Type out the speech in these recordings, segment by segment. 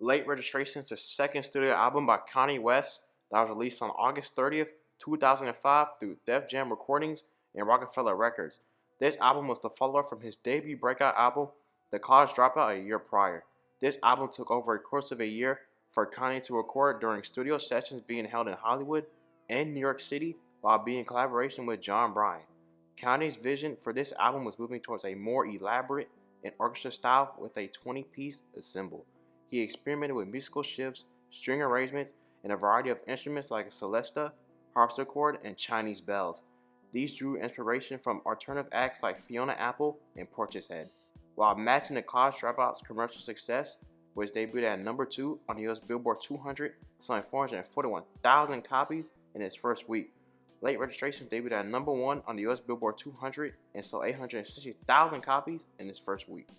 Late Registration is the second studio album by Kanye West that was released on August 30th, 2005 through Def Jam Recordings and Roc-A-Fella Records. This album was the follow-up from his debut breakout album, The College Dropout, a year prior. This album took over a course of a year for Kanye to record during studio sessions being held in Hollywood and New York City while being in collaboration with Jon Brion. Kanye's vision for this album was moving towards a more elaborate and orchestra style with a 20-piece ensemble. He experimented with musical shifts, string arrangements, and a variety of instruments like a celesta, harpsichord, and Chinese bells. These drew inspiration from alternative acts like Fiona Apple and Portishead, while matching the College Dropout's commercial success, which debuted at number 2 on the US Billboard 200, selling 441,000 copies in its first week. Late Registration debuted at number 1 on the US Billboard 200 and sold 860,000 copies in its first week.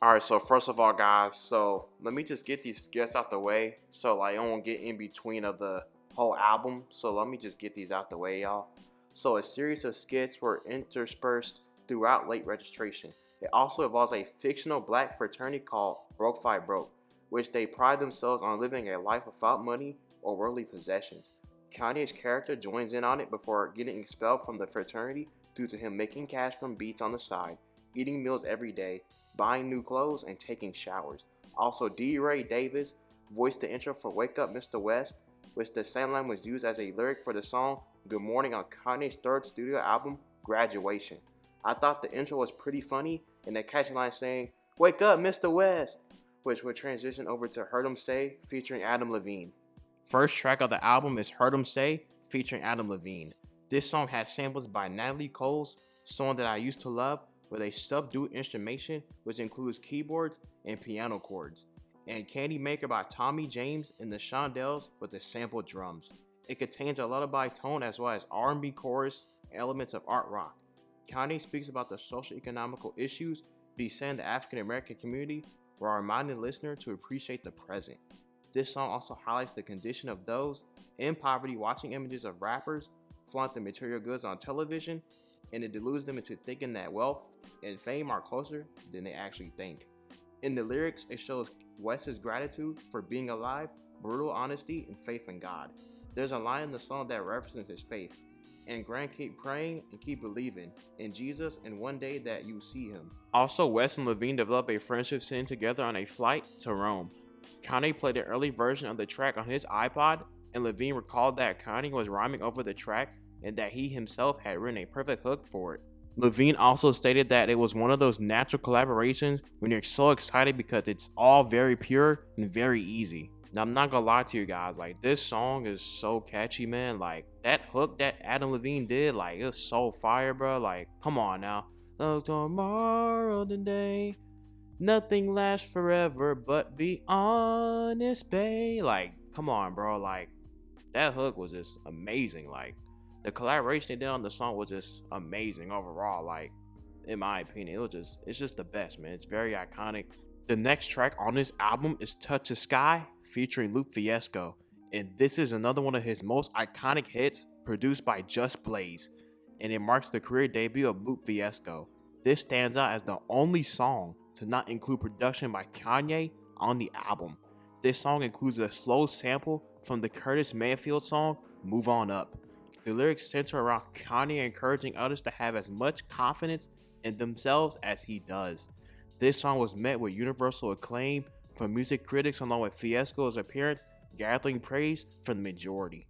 Alright, so first of all, guys, so let me just get these skits out the way so like I won't get in between of the whole album. So let me just get these out the way, y'all. So a series of skits were interspersed throughout Late Registration. It also involves a fictional black fraternity called Roc-A-Fella, which they pride themselves on living a life without money or worldly possessions. Kanye's character joins in on it before getting expelled from the fraternity due to him making cash from beats on the side, eating meals every day, buying new clothes, and taking showers. Also, D. Ray Davis voiced the intro for Wake Up Mr. West, which the same line was used as a lyric for the song Good Morning on Kanye's third studio album, Graduation. I thought the intro was pretty funny, and the catchy line saying, "Wake up Mr. West," which would transition over to Heard 'Em Say featuring Adam Levine. First track of the album is Heard 'Em Say featuring Adam Levine. This song has samples by Natalie Cole's Song That I Used to Love with a subdued instrumentation which includes keyboards and piano chords, and Candy Maker by Tommy James and the Shondells with the sampled drums. It contains a lullaby tone as well as R&B chorus and elements of art rock. Kanye speaks about the socio-economical issues besetting the African American community while reminding the listener to appreciate the present. This song also highlights the condition of those in poverty watching images of rappers flaunting material goods on television, and it deludes them into thinking that wealth and fame are closer than they actually think. In the lyrics, it shows West's gratitude for being alive, brutal honesty, and faith in God. There's a line in the song that references his faith, and Grant, keep praying and keep believing in Jesus, and one day that you see him. Also, West and Levine developed a friendship sitting together on a flight to Rome. Kanye played an early version of the track on his iPod, and Levine recalled that Kanye was rhyming over the track and that he himself had written a perfect hook for it. Levine also stated that it was one of those natural collaborations when you're so excited because it's all very pure and very easy. Now, I'm not gonna lie to you guys, like this song is so catchy, man. Like that hook that Adam Levine did, like it's so fire, bro. Like, come on now. Love tomorrow today. Nothing lasts forever, but be honest, babe. Like, come on, bro. Like, that hook was just amazing. Like, the collaboration they did on the song was just amazing overall. Like, in my opinion, it's just the best, man. It's very iconic. The next track on this album is Touch the Sky, featuring Lupe Fiasco. And this is another one of his most iconic hits, produced by Just Blaze. And it marks the career debut of Lupe Fiasco. This stands out as the only song to not include production by Kanye on the album. This song includes a slow sample from the Curtis Mayfield song, Move On Up. The lyrics center around Kanye encouraging others to have as much confidence in themselves as he does. This song was met with universal acclaim from music critics along with Fiasco's appearance gathering praise from the majority.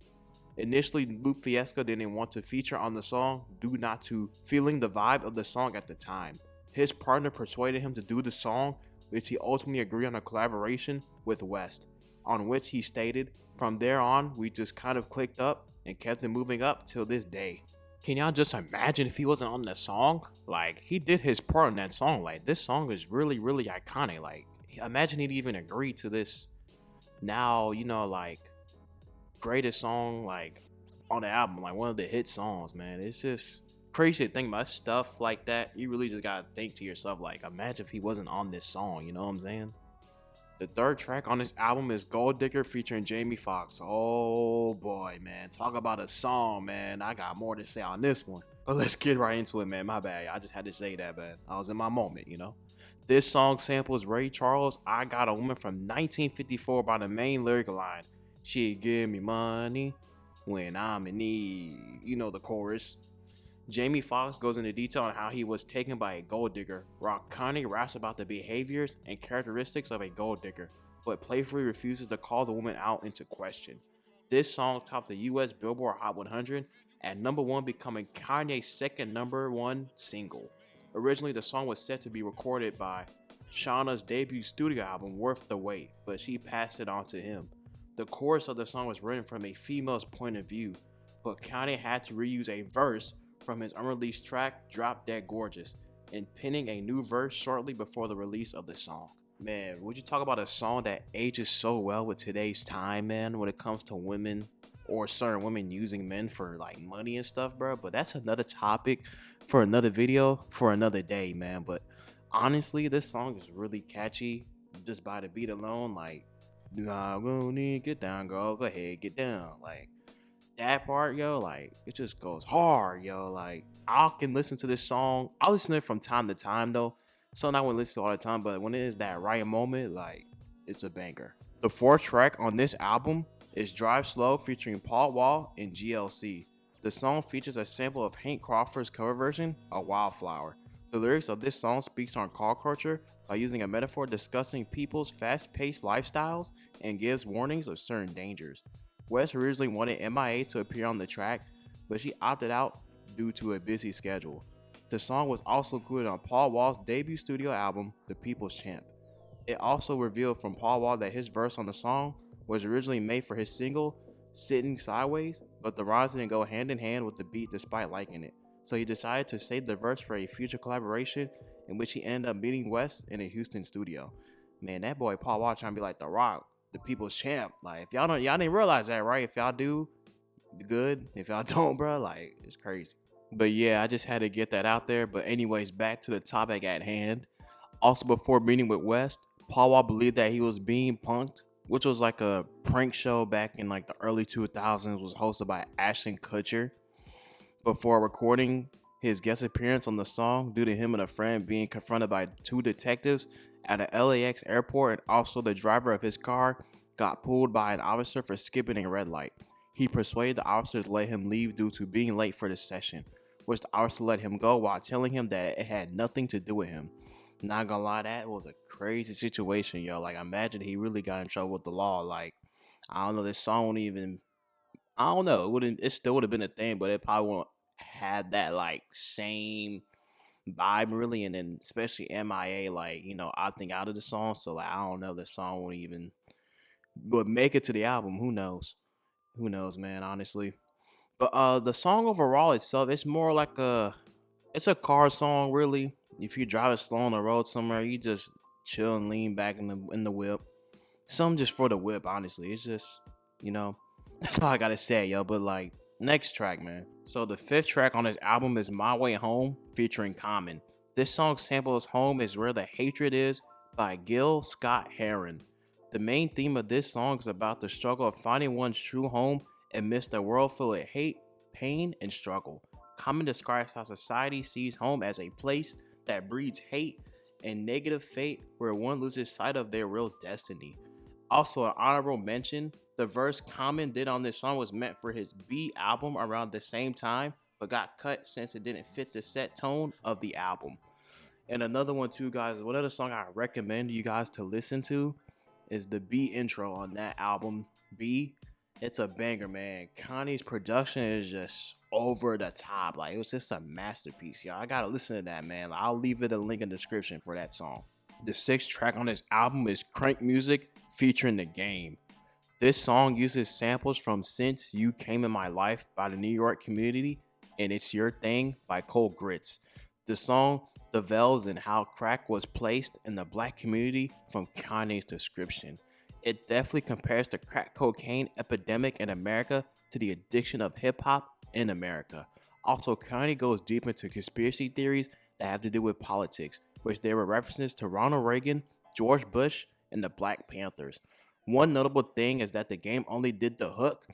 Initially, Lupe Fiasco didn't want to feature on the song due not to feeling the vibe of the song at the time. His partner persuaded him to do the song, which he ultimately agreed on a collaboration with West, on which he stated, "From there on, we just kind of clicked up and kept it moving up till this day." Can y'all just imagine if he wasn't on that song? Like, he did his part in that song. Like, this song is really, really iconic. Like, imagine he'd even agreed to this now, you know, like, greatest song, like, on the album, like, one of the hit songs, man. It's just crazy to think about stuff like that. You really just gotta think to yourself, like, imagine if he wasn't on this song, you know what I'm saying? The third track on this album is Gold Digger featuring Jamie Foxx. Oh boy, man. Talk about a song, man. I got more to say on this one. But let's get right into it, man. My bad. I just had to say that, man. I was in my moment, you know? This song samples Ray Charles' I Got a Woman from 1954 by the main lyric line, "She give me money when I'm in need." You know the chorus. Jamie Foxx goes into detail on how he was taken by a gold digger, while Kanye raps about the behaviors and characteristics of a gold digger, but playfully refuses to call the woman out into question. This song topped the US Billboard Hot 100 at number 1, becoming Kanye's second number 1 single. Originally, the song was set to be recorded by Shauna's debut studio album, Worth the Wait, but she passed it on to him. The chorus of the song was written from a female's point of view, but Kanye had to reuse a verse from his unreleased track, Drop Dead Gorgeous, and penning a new verse shortly before the release of the song. Man, would you talk about a song that ages so well with today's time, man, when it comes to women or certain women using men for like money and stuff, bro? But that's another topic for another video for another day, man. But honestly, this song is really catchy just by the beat alone. Like, nah, we don't need get down, girl. Go ahead, get down. Like, that part, yo, like it just goes hard, yo. Like I can listen to this song. I'll listen to it from time to time though. Something I wouldn't listen to all the time, but when it is that right moment, like it's a banger. The fourth track on this album is Drive Slow featuring Paul Wall and GLC. The song features a sample of Hank Crawford's cover version of Wildflower. The lyrics of this song speaks on car culture by using a metaphor discussing people's fast-paced lifestyles and gives warnings of certain dangers. West originally wanted MIA to appear on the track, but she opted out due to a busy schedule. The song was also included on Paul Wall's debut studio album, The People's Champ. It also revealed from Paul Wall that his verse on the song was originally made for his single, Sitting Sideways, but the rhymes didn't go hand in hand with the beat despite liking it. So he decided to save the verse for a future collaboration in which he ended up meeting West in a Houston studio. Man, that boy Paul Wall trying to be like The Rock, the people's champ. Like, if y'all didn't realize that, right? If y'all do, good. If y'all don't, bro, like, it's crazy. But yeah, I just had to get that out there. But anyways, back to the topic at hand. Also, before meeting with West, Paul Wall believed that he was being punked, which was like a prank show back in like the early 2000s, was hosted by Ashton Kutcher. Before recording his guest appearance on the song, due to him and a friend being confronted by two detectives at an LAX airport, and also the driver of his car got pulled by an officer for skipping a red light. He persuaded the officer to let him leave due to being late for the session, which the officer let him go while telling him that it had nothing to do with him. Not gonna lie, that was a crazy situation, yo. Like, imagine he really got in trouble with the law. Like, I don't know, this song wouldn't even, I don't know, it still would have been a thing, but it probably won't have that like same vibe really, and then especially MIA, like, opting out of the song. So like, I don't know, the song won't even would make it to the album. Who knows, man, honestly. But the song overall itself, it's more like it's a car song, really. If you drive it slow on the road somewhere, you just chill and lean back in the whip. Some just for the whip, honestly. It's just, that's all I gotta say, yo. But like, next track, man. So the fifth track on this album is My Way Home featuring Common. This song samples Home is Where the Hatred Is by Gil Scott-Heron. The main theme of this song is about the struggle of finding one's true home amidst a world full of hate, pain, and struggle. Common describes how society sees home as a place that breeds hate and negative fate where one loses sight of their real destiny. Also, an honorable mention, the verse Common did on this song was meant for his B album around the same time, but got cut since it didn't fit the set tone of the album. And another one too, guys, one other song I recommend you guys to listen to is the B intro on that album, B. It's a banger, man. Kanye's production is just over the top. Like, it was just a masterpiece, y'all. I gotta listen to that, man. I'll leave it a link in the description for that song. The sixth track on this album is Crank Music featuring The Game. This song uses samples from Since You Came in My Life by the New York Community and It's Your Thing by Cole Grits. The song develops in how crack was placed in the black community from Kanye's description. It definitely compares the crack cocaine epidemic in America to the addiction of hip hop in America. Also, Kanye goes deep into conspiracy theories that have to do with politics, which there were references to Ronald Reagan, George Bush, and the Black Panthers. One notable thing is that The Game only did the hook,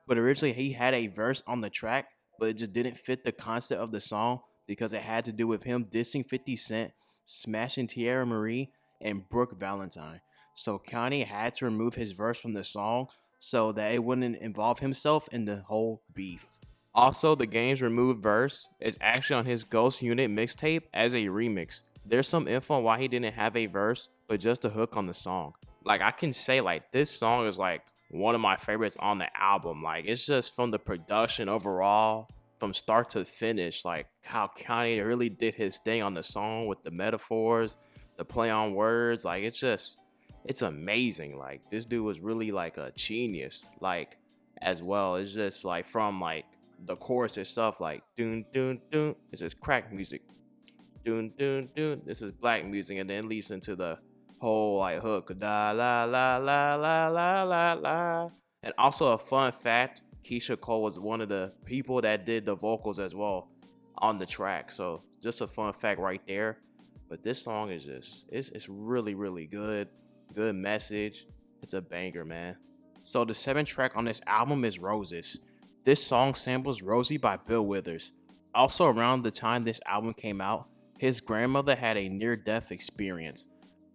but originally he had a verse on the track, but it just didn't fit the concept of the song because it had to do with him dissing 50 Cent Smashing Tierra Marie, and Brooke Valentine. So Kanye had to remove his verse from the song so that it wouldn't involve himself in the whole beef. Also, the game's removed verse is actually on his Ghost Unit mixtape as a remix. There's some info on why he didn't have a verse, but just a hook on the song. Like, I can say, like, this song is like one of my favorites on the album. Like, it's just from the production overall, from start to finish, like how Kanye really did his thing on the song with the metaphors, the play on words. Like, it's amazing. Like, this dude was really like a genius. Like, as well, it's just like from like the chorus itself, like dun dun dun. It's just crack music. Dun dun dun. This is black music, and then leads into the whole like hook. Da la la la la la la la. And also a fun fact: Keisha Cole was one of the people that did the vocals as well on the track. So just a fun fact right there. But this song is just it's really really good. Good message. It's a banger, man. So the 7th track on this album is Roses. This song samples Rosie by Bill Withers. Also around the time this album came out, his grandmother had a near-death experience.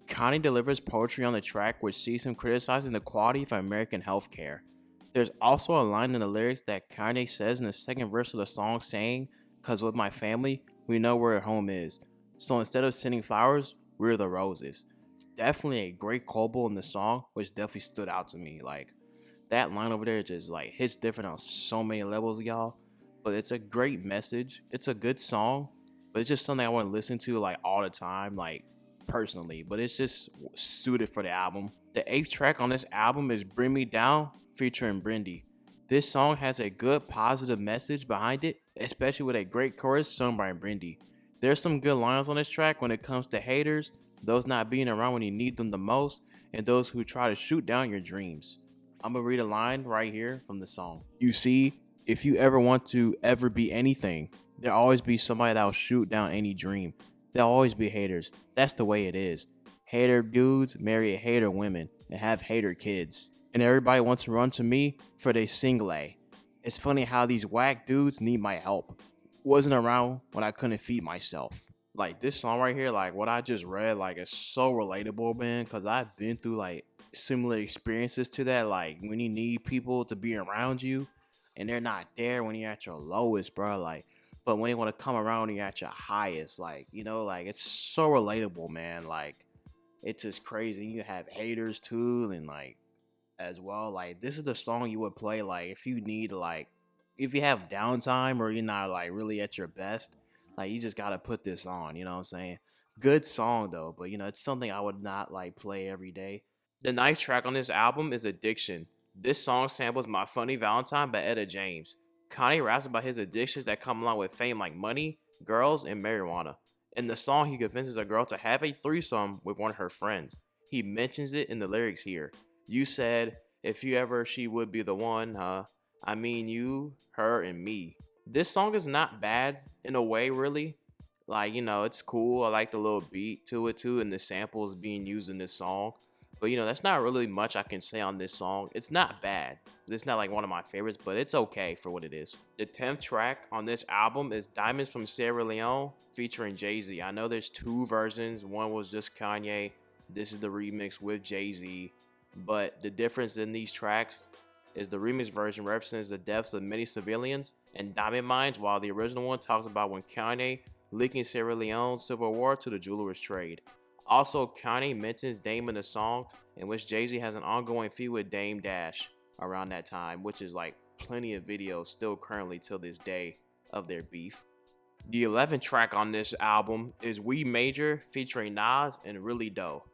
Kanye delivers poetry on the track which sees him criticizing the quality of American healthcare. There's also a line in the lyrics that Kanye says in the second verse of the song saying, "Cause with my family, we know where home is. So instead of sending flowers, we're the roses." Definitely a great quotable in the song, which definitely stood out to me. Like, that line over there just like hits different on so many levels, y'all. But it's a great message. It's a good song, but it's just something I want to listen to like all the time, like personally. But it's just suited for the album. The 8th track on this album is Bring Me Down featuring Brindy. This song has a good positive message behind it, especially with a great chorus sung by Brindy. There's some good lines on this track when it comes to haters, those not being around when you need them the most, and those who try to shoot down your dreams. I'm gonna read a line right here from the song. You see, if you ever want to ever be anything, there'll always be somebody that'll shoot down any dream. There'll always be haters. That's the way it is. Hater dudes marry hater women and have hater kids. And everybody wants to run to me for their single A. It's funny how these whack dudes need my help. Wasn't around when I couldn't feed myself. Like, this song right here, like what I just read, like it's so relatable, man, because I've been through like similar experiences to that. Like, when you need people to be around you and they're not there when you're at your lowest, bro. Like, but when they want to come around when you're at your highest, like, you know, like it's so relatable, man. Like, it's just crazy. You have haters too, and like as well. Like, this is the song you would play like if you need like if you have downtime or you're not like really at your best. Like, you just gotta put this on, you know what I'm saying? Good song though, but you know, it's something I would not like play every day. The 9th track on this album is Addiction. This song samples My Funny Valentine by Etta James. Kanye raps about his addictions that come along with fame like money, girls, and marijuana. In the song, he convinces a girl to have a threesome with one of her friends. He mentions it in the lyrics here. You said, if you ever she would be the one, huh? I mean you, her, and me. This song is not bad in a way, really. Like, you know, it's cool. I like the little beat to it too, and the samples being used in this song. But you know, that's not really much I can say on this song. It's not bad. It's not like one of my favorites, but it's okay for what it is. The 10th track on this album is Diamonds from Sierra Leone featuring Jay-Z. I know there's 2 versions. One was just Kanye. This is the remix with Jay-Z. But the difference in these tracks is the remix version references the deaths of many civilians and diamond mines, while the original one talks about when Kanye linking Sierra Leone's civil war to the jewelers trade. Also, Kanye mentions Dame in the song, in which Jay-Z has an ongoing feud with Dame Dash around that time, which is like plenty of videos still currently till this day of their beef. The 11th track on this album is We Major featuring Nas and Really Doe.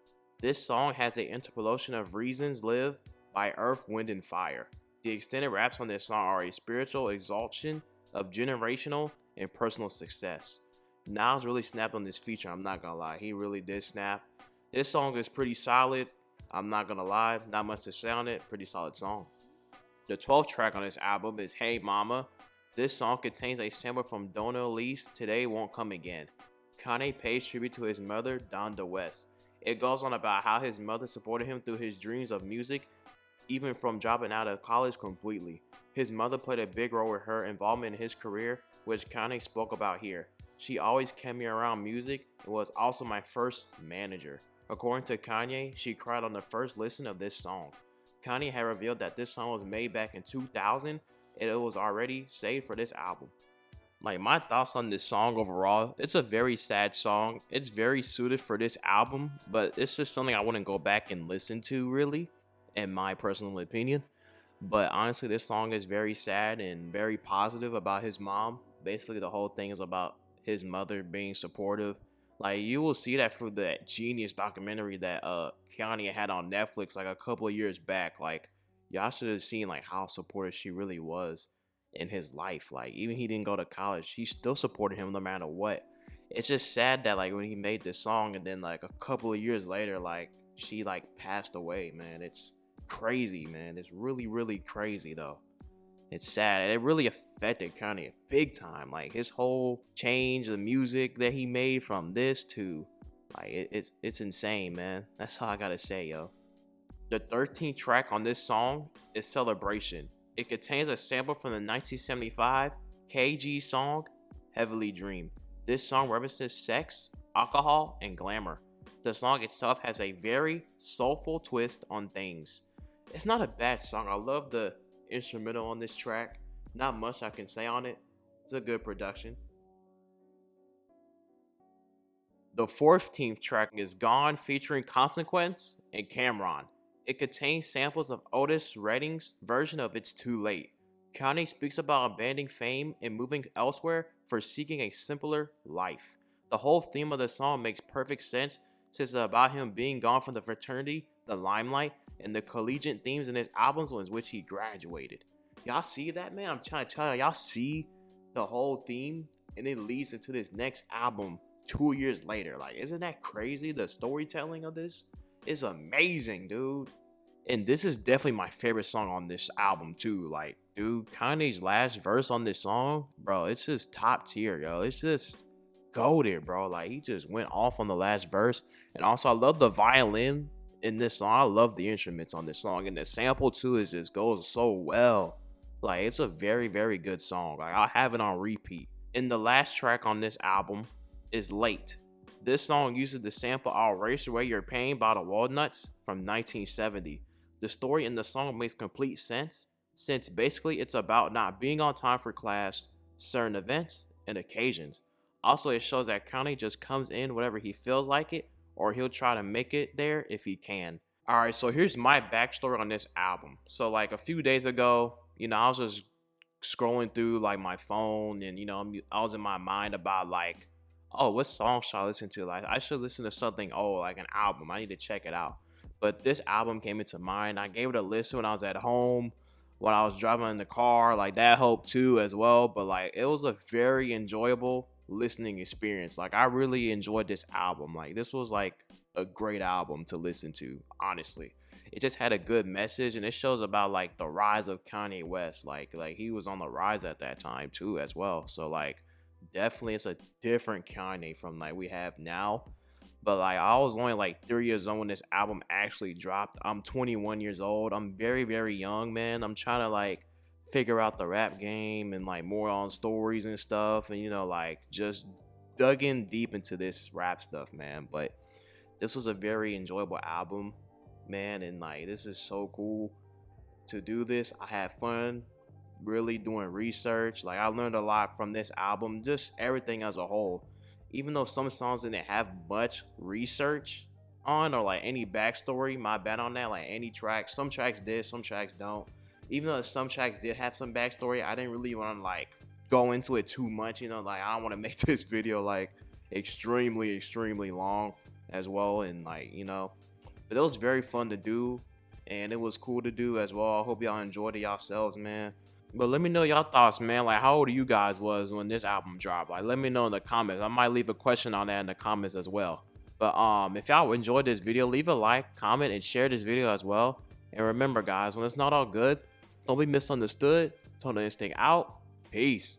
This song has an interpolation of Reasons Live by Earth, Wind, and Fire. The extended raps on this song are a spiritual exaltation of generational and personal success. Nas really snapped on this feature, I'm not gonna lie. He really did snap. This song is pretty solid. I'm not gonna lie. Not much to say on it. Pretty solid song. The 12th track on this album is Hey Mama. This song contains a sample from Donna Elise, Today Won't Come Again. Kanye pays tribute to his mother, Donda West. It goes on about how his mother supported him through his dreams of music, even from dropping out of college completely. His mother played a big role with her involvement in his career, which Kanye spoke about here. She always kept me around music and was also my first manager. According to Kanye, she cried on the first listen of this song. Kanye had revealed that this song was made back in 2000 and it was already saved for this album. Like, my thoughts on this song overall, it's a very sad song. It's very suited for this album, but it's just something I wouldn't go back and listen to, really, in my personal opinion. But honestly, this song is very sad and very positive about his mom. Basically, the whole thing is about his mother being supportive. Like, you will see that through that Genius documentary that Kanye had on Netflix like a couple of years back. Like, y'all should have seen like how supportive she really was in his life. Like, even he didn't go to college, she still supported him no matter what. It's just sad that like when he made this song and then like a couple of years later, like she like passed away, man. It's crazy, man. It's really, really crazy though. It's sad. And it really affected Kanye big time. Like, his whole change, the music that he made from this to like it's insane, man. That's all I gotta say, yo. The 13th track on this song is Celebration. It contains a sample from the 1975 KG song Heavily Dream. This song represents sex, alcohol, and glamour. The song itself has a very soulful twist on things. It's not a bad song. I love the instrumental on this track. Not much I can say on it. It's a good production. The 14th track is Gone, featuring Consequence and Cameron. It contains samples of Otis Redding's version of It's Too Late. Kanye speaks about abandoning fame and moving elsewhere for seeking a simpler life. The whole theme of the song makes perfect sense since it's about him being gone from the fraternity, the limelight, and the collegiate themes in his albums in which he graduated. Y'all see that, man? I'm trying to tell y'all see the whole theme, and it leads into this next album 2 years later. Like, isn't that crazy? The storytelling of this is amazing, dude. And this is definitely my favorite song on this album too. Like, dude, Kanye's last verse on this song, bro, it's just top tier, yo. It's just goated, bro. Like, he just went off on the last verse. And also, I love the violin in this song. I love the instruments on this song, and the sample too is just goes so well. Like, it's a very, very good song. Like, I'll have it on repeat. And the last track on this album is Late. This song uses the sample I'll Erase Away Your Pain by the Walnuts from 1970. The story in the song makes complete sense, since basically it's about not being on time for class, certain events, and occasions. Also, it shows that Kanye just comes in whenever he feels like it, or he'll try to make it there if he can. Alright, so here's my backstory on this album. So like a few days ago, I was just scrolling through like my phone, and I was in my mind about like, oh, what song should I listen to? Like, I should listen to something old, like an album. I need to check it out. But this album came into mind. I gave it a listen when I was at home, when I was driving in the car. Like, that helped too as well. But like, it was a very enjoyable listening experience. Like, I really enjoyed this album. Like, this was like a great album to listen to, honestly. It just had a good message, and it shows about like the rise of Kanye West. Like he was on the rise at that time too as well. So like, definitely it's a different Kanye from like we have now. But like, I was only like 3 years old when this album actually dropped. I'm 21 years old. I'm very, very young, man. I'm trying to like figure out the rap game and like more on stories and stuff, and like just dug in deep into this rap stuff, man. But this was a very enjoyable album, man, and like, this is so cool to do this. I had fun really doing research. Like, I learned a lot from this album, just everything as a whole. Even though some songs didn't have much research on or like any backstory, my bad on that. Like, any track, some tracks did, some tracks don't. Even though some tracks did have some backstory, I didn't really want to like go into it too much. Like, I don't want to make this video like extremely long as well. And like, but it was very fun to do, and it was cool to do as well. I hope y'all enjoyed it yourselves, man. But let me know y'all thoughts, man. Like, how old you guys was when this album dropped? Like, let me know in the comments. I might leave a question on that in the comments as well. But if y'all enjoyed this video, leave a like, comment, and share this video as well. And remember, guys, when it's not all good, don't be misunderstood. Tone the instinct out. Peace.